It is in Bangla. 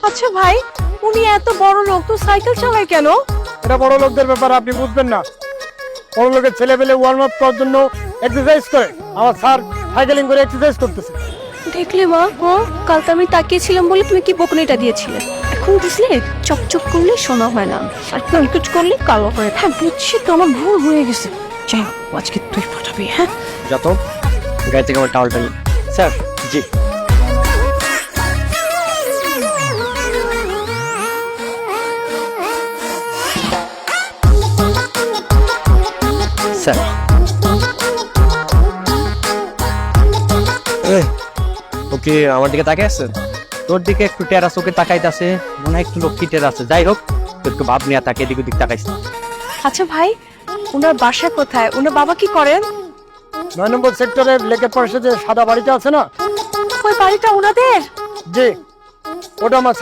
আচ্ছা ভাই, উনি এত বড় লোক তো সাইকেল চালায় কেন? এটা বড় লোকদের ব্যাপার, আপনি বুঝবেন না। বড় লোকের ছেলে পেলে ওয়ার্ম আপ করার জন্য এক্সারসাইজ করে। আমার স্যার সাইকেলিং করে এক্সারসাইজ করতেছে। দেখলে মা, কাল তো আমি তাকিয়েছিলাম বলে তুমি কি বকুনিটা দিয়েছিলে। এখন বুঝলে, চকচক করলে সোনা হয় না, আর কুচকুচ করলে কালো হয়। হ্যাঁ বুঝছি, তো আমার ভুল হয়ে গেছে। যাই হোক, আজকে তুই পাঠাবি। হ্যাঁ যত গায়ে থেকে আমার টাওয়ালটা নিন। স্যার। জি স্যার। ওকে আমার দিকে তাকিয়ে আছে, তোর দিকে একটু টেরা চোখে তাকাইতেছে, মনে হয় একটু লক্ষ্মী টেরা আছে। যাই হোক, তোর একটু ভাব নিয়ে তাকিয়ে দিক ওদিক তাকাইছে। আচ্ছা ভাই, ওনার বাসা কোথায়? ওনার বাবা কি করেন? 9 নম্বর সেক্টরের লেকের পাশে যে সাদা বাড়িটা আছে না, ওই বাড়িটা ওনাদের? জি ওটা আমার